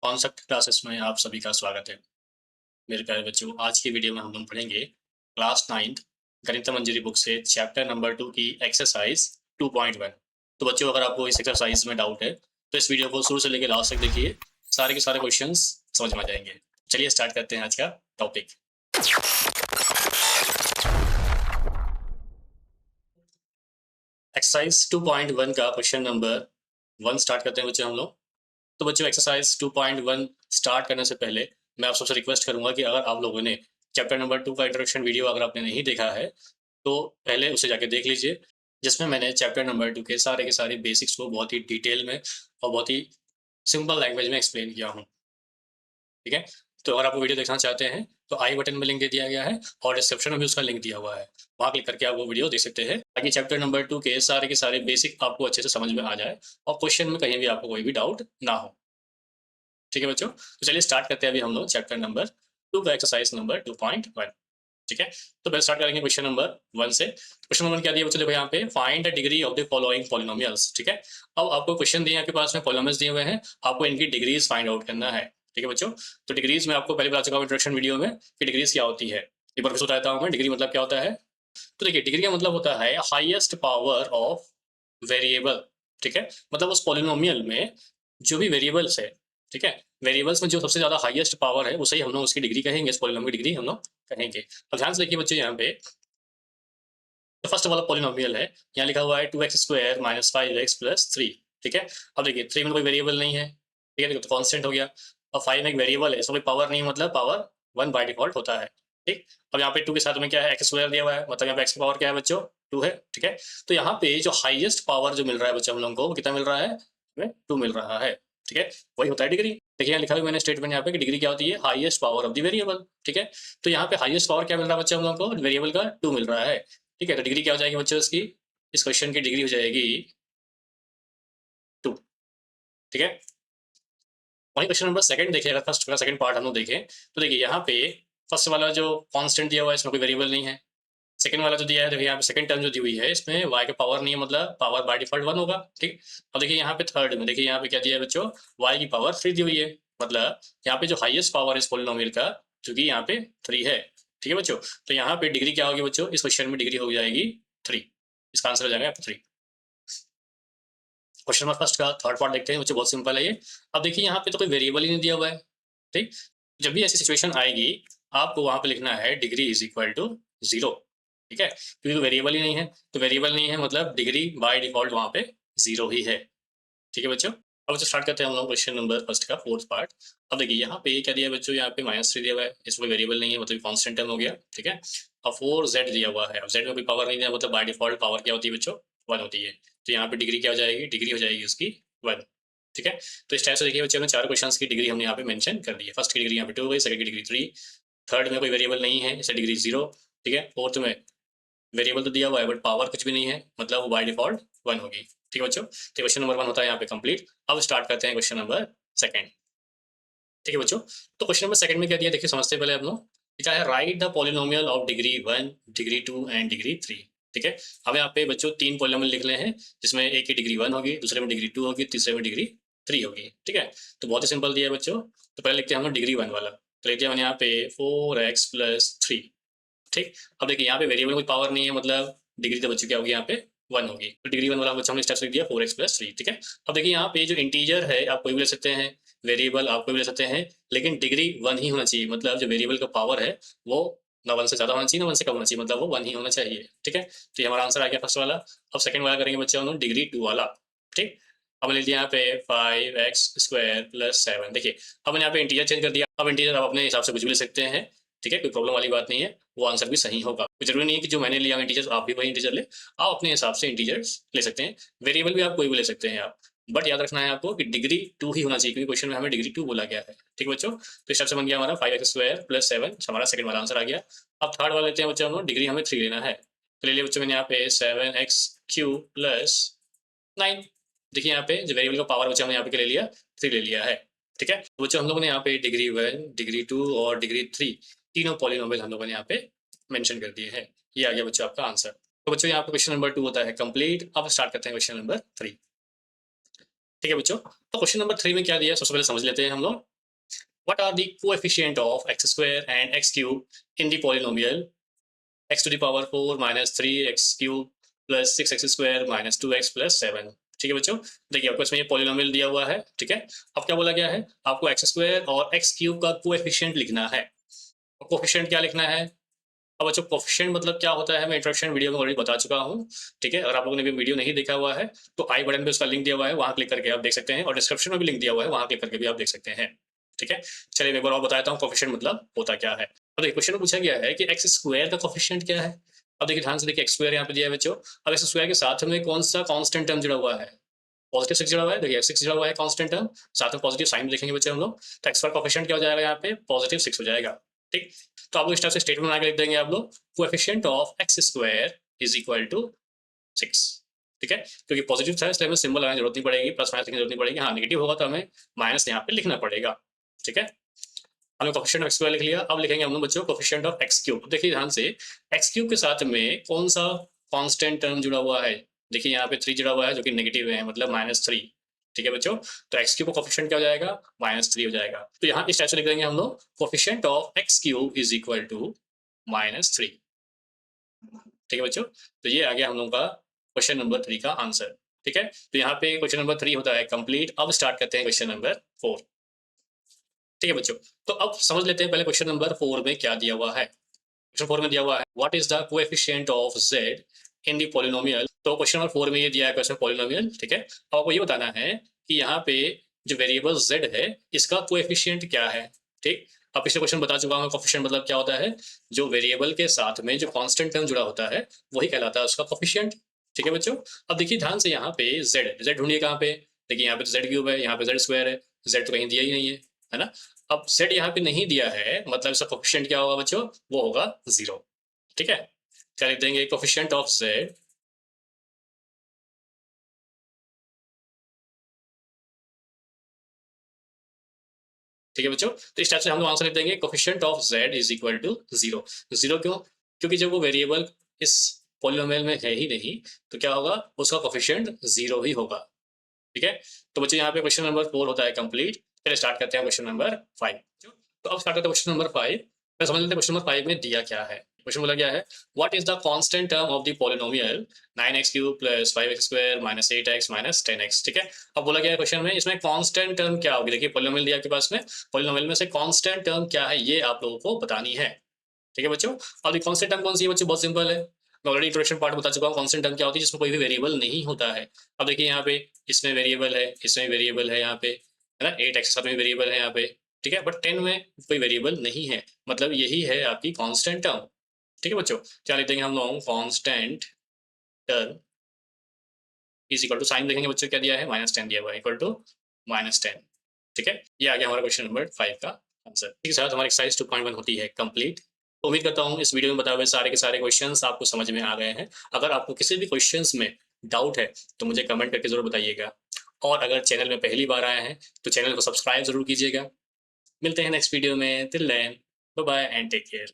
Concept classes में आप सभी का स्वागत है। मेरे प्यारे बच्चों, आज की वीडियो में हम लोग पढ़ेंगे क्लास 9th गणित मंजरी बुक से चैप्टर नंबर 2 की एक्सरसाइज 2.1। तो बच्चों, अगर आपको इस एक्सरसाइज में डाउट है तो इस वीडियो को शुरू से लेकर लास्ट तक देखिए, सारे के सारे क्वेश्चंस समझ में आ जाएंगे। चलिए स्टार्ट करते हैं आज का टॉपिक। एक्सरसाइज 2.1 का क्वेश्चन नंबर 1 स्टार्ट करते हैं बच्चों हम लोग। तो बच्चों, एक्सरसाइज 2.1 स्टार्ट करने से पहले मैं आप सबसे रिक्वेस्ट करूंगा कि अगर आप लोगों ने चैप्टर नंबर 2 का इंट्रोडक्शन वीडियो अगर आपने नहीं देखा है तो पहले उसे जाके देख लीजिए, जिसमें मैंने चैप्टर नंबर 2 के सारे बेसिक्स को बहुत ही डिटेल में और बहुत ही सिंपल लैंग्वेज में एक्सप्लेन किया हूँ। ठीक है, तो अगर आप वो वीडियो देखना चाहते हैं तो आई बटन में लिंक दे दिया गया है और डिस्क्रिप्शन में भी उसका लिंक दिया हुआ है, वहाँ क्लिक करके आप वो वीडियो देख सकते हैं ताकि चैप्टर नंबर 2 के सारे बेसिक आपको अच्छे से समझ में आ जाए और क्वेश्चन में कहीं भी आपको कोई भी डाउट ना हो। ठीक है बच्चों, तो चलिए स्टार्ट करते हैं अभी हम लोग चैप्टर नंबर 2 का एक्सरसाइज नंबर 2.1। ठीक है, तो पहले स्टार्ट करेंगे क्वेश्चन नंबर 1 से। क्वेश्चन नंबर क्या दिया बच्चों, देखो यहाँ पे find the degree of the following polynomials. ठीक है, अब आपको क्वेश्चन दिए आपके पास में पॉलिनोमियल्स दिए हुए हैं, आपको इनकी डिग्रीज फाइंड आउट करना है। ठीक है बच्चों, तो डिग्रीज में आपको पहले बता चुका हूँ इंट्रोडक्शन वीडियो में कि डिग्रीज क्या होती है। एक बार फिर से बताता हूँ मैं डिग्री मतलब क्या होता है। तो देखिए, डिग्री का मतलब होता है हाईएस्ट पावर ऑफ वेरिएबल। ठीक है, मतलब उस पॉलिनोमियल में जो भी वेरिएबल्स है, ठीक है, वेरिएबल्स में जो सबसे ज्यादा हाईएस्ट पावर है उसे ही हम लोग उसकी डिग्री कहेंगे, इस पॉलिनोमियल की डिग्री हम लोग कहेंगे। अब ध्यान से देखिए बच्चों, यहाँ पे तो फर्स्ट वाला पॉलिनोमियल है, यहाँ लिखा हुआ है 2x² - 5x + 3। ठीक है, अब देखिए 3 में कोई वेरिएबल नहीं है, ठीक है, देखो तो कांस्टेंट हो गया। और 5 में एक वेरिएबल है, इसमें कोई पावर नहीं, मतलब पावर 1 बाय डिफॉल्ट होता है। ठीक, अब यहाँ पे 2 के साथ में क्या है, x² दिया हुआ है, मतलब यहाँ पे x की पावर क्या है बच्चों, 2 है। ठीक है, तो यहाँ पे जो हाईएस्ट पावर जो मिल रहा है बच्चों हम लोगों को, वो कितना मिल रहा है, हमें 2 मिल रहा है। ठीक है, वही होता है डिग्री। देखिए यहाँ लिखा हुआ मैंने स्टेटमेंट यहाँ पे कि डिग्री क्या होती है, highest power of the variable. ठीक है, तो यहाँ पे हाईएस्ट पावर क्या मिल रहा है बच्चों हम लोगों को, वेरिएबल का 2 मिल रहा है। ठीक है, तो डिग्री क्या हो जाएगी बच्चों इसकी, इस क्वेश्चन की डिग्री हो जाएगी 2। ठीक है, वही क्वेश्चन नंबर सेकंड देखिए, अगर फर्स्ट का सेकंड पार्ट हम लोग देखें तो देखिए यहाँ पे फर्स्ट वाला जो कांस्टेंट दिया हुआ है इसमें कोई वेरिएबल नहीं है। सेकंड वाला जो दिया है, देखिए यहाँ पे सेकंड टर्म जो दी हुई है इसमें y का पावर नहीं है, मतलब पावर बाय डिफॉल्ट 1 होगा। ठीक, अब देखिए यहाँ पे थर्ड में देखिए यहाँ पे क्या दिया है बच्चों, y की पावर 3 दी हुई है, मतलब यहाँ पे जो हाईएस्ट पावर है इस पॉलिनोमियल का, चूंकि यहाँ पे 3 है। ठीक है बच्चों, तो यहाँ पे डिग्री क्या होगी बच्चों, इस क्वेश्चन में डिग्री हो जाएगी 3। इसका आंसर हो जाएगा 3। क्वेश्चन नंबर फर्स्ट का थर्ड पार्ट देखते हैं बच्चों, बहुत सिंपल है ये। अब देखिए यहाँ पे तो कोई वेरिएबल ही नहीं दिया हुआ है। ठीक, जब भी ऐसी सिचुएशन आएगी आपको वहां पे लिखना है डिग्री इज इक्वल टू 0। ठीक है, क्योंकि तो वेरिएबल ही नहीं है, तो वेरिएबल नहीं है मतलब डिग्री बाय डिफॉल्ट वहां पे 0 ही है। ठीक है बच्चों, अब बच्चों स्टार्ट करते हैं हम लोग क्वेश्चन नंबर फर्स्ट का फोर्थ पार्ट। अब देखिए यहाँ पे क्या दिया है बच्चों, यहाँ पे -3 दिया हुआ है, इसमें वेरिएबल नहीं है मतलब कॉन्स्टेंट टर्म हो गया। ठीक है, और 4z दिया हुआ है, अब z में कोई पावर नहीं दिया, मतलब बाय डिफॉल्ट पावर क्या होती है बच्चों, 1 होती है। तो यहाँ पे डिग्री क्या हो जाएगी, डिग्री हो जाएगी उसकी 1। ठीक है, तो इस टाइप से देखिए बच्चों, हमने 4 क्वेश्चंस की डिग्री हमने यहाँ पे मेंशन कर दी है। फर्स्ट की डिग्री यहाँ पे 2 हो गई, सेकंड की डिग्री 3, थर्ड में कोई वेरिएबल नहीं है इसे डिग्री 0। ठीक है, फोर्थ में वेरिएबल तो दिया हुआ है बट पावर कुछ भी नहीं है, मतलब वो बाय डिफॉल्ट 1 होगी। ठीक है बच्चों, तो क्वेश्चन नंबर 1 होता है यहाँ पे कंप्लीट। अब स्टार्ट करते हैं क्वेश्चन नंबर सेकंड। ठीक है बच्चों, तो क्वेश्चन नंबर सेकंड में क्या दिया देखिए, समझते हैं पहले हम लोग। क्या है, right the polynomial of degree 1, degree 2 and degree 3। ठीक है, हमें यहाँ पे बच्चों 3 पॉलिनोमियल लिख रहे हैं, जिसमें एक की डिग्री 1 होगी, दूसरे में डिग्री 2 होगी, तीसरे में डिग्री 3 होगी। ठीक है, तो बहुत ही सिंपल दिया है बच्चों। तो पहले लिखते हैं हम लोग डिग्री 1 वाला, तो लिखते हैं यहाँ पे 4x + 3। ठीक, अब देखिए यहाँ पे वेरिएबल कोई पावर नहीं है, मतलब डिग्री तो बच्चों क्या होगी यहाँ पे 1 होगी, तो डिग्री 1 वाला बच्चा हमने स्टेप्स लिख दिया 4x + 3। ठीक है, अब देखिए यहाँ पे जो इंटीजर है आप कोई भी ले सकते हैं, वेरिएबल आप कोई भी ले सकते हैं, लेकिन डिग्री 1 ही होना चाहिए, मतलब जो वेरिएबल का पावर है वो ना 1 से ज्यादा होना चाहिए ना 1 से कम होना चाहिए, मतलब वो 1 ही होना चाहिए। ठीक है, तो ये हमारा आंसर आ गया फर्स्ट वाला। अब सेकंड वाला करेंगे बच्चे हम लोग डिग्री 2 वाला। ठीक, अब लिख दिया यहाँ पे 5x² + 7। देखिए अब मैंने यहाँ पे इंटीजर चेंज कर दिया, अब इंटीजर आप अपने हिसाब से कुछ भी ले सकते हैं। ठीक है, कोई प्रॉब्लम वाली बात नहीं है, वो आंसर भी सही होगा। कोई जरूरी नहीं है कि जो मैंने लिया इंटीजर्स आप भी वही इंटीजर ले, आप अपने हिसाब से इंटीजर्स ले सकते हैं। वेरिएबल भी आप कोई भी ले सकते हैं आप, बट याद रखना है आपको कि डिग्री 2 ही होना चाहिए, क्योंकि क्वेश्चन में हमें डिग्री 2 बोला गया है। ठीक है बच्चों, तो इस टाइप से बन गया हमारा 5x² + 7, हमारा सेकंड वाला आंसर आ गया। अब थर्ड वाला लेते हैं बच्चों हम लोग, डिग्री हमें 3 लेना है, तो ले लिया बच्चों मैंने यहाँ पे 7x³ + 9। देखिए यहाँ पे जो वेरिएबल का पावर बच्चा हमने यहाँ पे क्या ले लिया, 3 ले लिया है। ठीक है, तो बच्चों हम लोगों ने यहाँ पे डिग्री 1, डिग्री 2 और डिग्री 3 तीनों पॉलिनोमियल हम लोगों ने यहाँ पे मेंशन कर दिए हैं। ये आ गया बच्चों आपका आंसर। तो बच्चों यहाँ पे क्वेश्चन नंबर 2 होता है कंप्लीट। अब स्टार्ट करते हैं क्वेश्चन नंबर 3। ठीक है बच्चों, तो क्वेश्चन नंबर 3 में क्या दिया है सबसे पहले समझ लेते हैं हम लोग। what are the coefficient of x square and x cube in the polynomial x to the power 4 minus 3x cube plus 6x square minus 2x plus 7। ठीक है बच्चों, देखिए आपको इसमें ये पॉलिनोमियल दिया हुआ है, ठीक है। अब क्या बोला गया है, आपको एक्स स्क्वायर और एक्स क्यूब का कोएफिशिएंट लिखना है। कोएफिशिएंट क्या लिखना है, अब बच्चों कोएफिशिएंट मतलब क्या होता है मैं इंट्रोडक्शन वीडियो में ऑलरेडी बता चुका हूँ, ठीक है। अगर आप लोगों ने भी वीडियो नहीं देखा हुआ है तो आई बटन पे उसका लिंक दिया हुआ है, वहां क्लिक करके आप देख सकते हैं, और डिस्क्रिप्शन में भी लिंक दिया हुआ है, वहां क्लिक करके भी आप देख सकते हैं, ठीक है। चलिए एक बार और बताता हूँ कोएफिशिएंट मतलब होता क्या है। अब देखिए क्वेश्चन में पूछा गया है कि एक्स स्क्वायर का कोएफिशिएंट क्या है। अब देखिए ध्यान से देखिए, एक्स स्क्वायर यहाँ पे दिया है बच्चों। अब एक्स स्क्वायर के साथ में कौन सा कांस्टेंट टर्म जुड़ा हुआ है, पॉजिटिव 6 जुड़ा हुआ है। देखिए 6 जुड़ा हुआ है कांस्टेंट टर्म, साथ में पॉजिटिव साइन देखेंगे बच्चे हम लोग, तो एक्स का कोएफिशिएंट क्या हो जाएगा यहाँ पे, पॉजिटिव 6 हो जाएगा, ठीक। तो आप लोग इस टाइप से स्टेटमेंट बना के लिख देंगे आप लोग, coefficient of x square is equal to 6, ठीक है। क्योंकि पॉजिटिव था इसलिए हमें सिंबल लगाने की जरूरत नहीं पड़ेगी, प्लस माइनस लिखने की जरूरत नहीं पड़ेगी। हाँ नेगेटिव होगा तो हमें माइनस यहाँ पे लिखना पड़ेगा, ठीक है। हमने कोएफिशिएंट ऑफ एक्स स्क्वायर लिख लिया। अब लिखेंगे हम लोग बच्चों कोएफिशिएंट ऑफ एक्स क्यूब। देखिए ध्यान से, एक्स क्यूब के साथ में कौन सा कांस्टेंट टर्म जुड़ा हुआ है, देखिए यहाँ पे 3 जुड़ा हुआ है जो कि नेगेटिव है, मतलब -3, ठीक है बच्चों। तो एक्स क्यूब का कोएफिशिएंट क्या हो जाएगा, -3 हो जाएगा। तो यहाँ इस टाइप से लिख देंगे हम लोग, coefficient of x cube is equal to -3, ठीक है बच्चों। तो ये आ गया हम लोगों का क्वेश्चन नंबर 3 का आंसर, ठीक है। तो यहाँ पे क्वेश्चन नंबर 3 होता है कंप्लीट। अब स्टार्ट करते हैं क्वेश्चन नंबर 4, ठीक है बच्चों। तो अब समझ लेते हैं पहले क्वेश्चन नंबर 4 में क्या दिया हुआ है। क्वेश्चन 4 में दिया हुआ है what is the coefficient of z in the polynomial. तो क्वेश्चन नंबर 4 में ये दिया है क्वेश्चन पॉलिनोमियल, ठीक है। अब आपको ये बताना है कि यहाँ पे जो वेरिएबल z है इसका कोएफिशिएंट क्या है, ठीक। अब पिछले क्वेश्चन बता चुका हूँ कोएफिशिएंट मतलब क्या होता है, जो वेरिएबल के साथ में जो कांस्टेंट टर्म जुड़ा होता है वही कहलाता है उसका कोएफिशिएंट, ठीक है बच्चों। अब देखिए ध्यान से यहाँ पे z ढूंढिए कहाँ पे, देखिए यहाँ पे तो z क्यूब है, यहाँ पे z स्क्वायर है, z तो कहीं दिया ही नहीं है ना। अब z यहाँ पे नहीं दिया है, मतलब इसका कोएफिशिएंट क्या होगा बच्चों, वो होगा 0, ठीक है। क्या लिख देंगे, कोएफिशिएंट ऑफ z ठीक है बच्चों। तो इस टाइप से हम लोग आंसर लिख देंगे, coefficient of z is equal to 0। 0 क्यों, क्योंकि जब वो वेरिएबल इस पॉलिनोमियल में है ही नहीं तो क्या होगा, उसका कोएफिशिएंट 0 ही होगा, ठीक है। तो बच्चों यहाँ पे क्वेश्चन नंबर 4 होता है कंप्लीट। चलिए स्टार्ट करते हैं क्वेश्चन नंबर 5। तो अब स्टार्ट करते हैं क्वेश्चन नंबर 5। पहले समझ लेते हैं क्वेश्चन नंबर 5 में दिया क्या है। क्वेश्चन बोला गया है what is the constant term of the polynomial 9x³ + 5x² - 8x - 10x, ठीक है। अब बोला गया है क्वेश्चन में इसमें कांस्टेंट टर्म क्या होगी। देखिए पॉलिनोमियल दिया आपके पास में, पॉलिनोमियल में से कांस्टेंट टर्म क्या है ये आप लोगों को बतानी है, ठीक है बच्चों। अब ये कांस्टेंट टर्म कौन सी है बच्चों, बहुत सिंपल है, मैं ऑलरेडी इंट्रोडक्शन पार्ट बता चुका हूँ। कांस्टेंट टर्म क्या होती है, जिसमें कोई भी वेरिएबल नहीं होता है। अब देखिए यहाँ पे इसमें वेरिएबल है, इसमें वेरिएबल है, यहाँ पे है ना, 8x के साथ में वेरिएबल है यहाँ पे, ठीक है। बट 10 में कोई वेरिएबल नहीं है, मतलब यही है आपकी कांस्टेंट टर्म, ठीक है बच्चों। क्या लिख देंगे हम लोग, constant term is equal to, sign देखेंगे बच्चों क्या दिया है, -10 दिया हुआ है, इक्वल टू -10, ठीक है। ये आ गया हमारा क्वेश्चन नंबर 5 का आंसर। इसके साथ हमारी एक्सरसाइज 2.1 होती है कंप्लीट। उम्मीद करता हूँ इस वीडियो में बताए हुए सारे के सारे क्वेश्चंस आपको समझ में आ गए हैं। अगर आपको किसी भी क्वेश्चंस में डाउट है तो मुझे कमेंट करके जरूर बताइएगा, और अगर चैनल में पहली बार आए हैं तो चैनल को सब्सक्राइब जरूर कीजिएगा। मिलते हैं नेक्स्ट वीडियो में, till then bye bye and take care.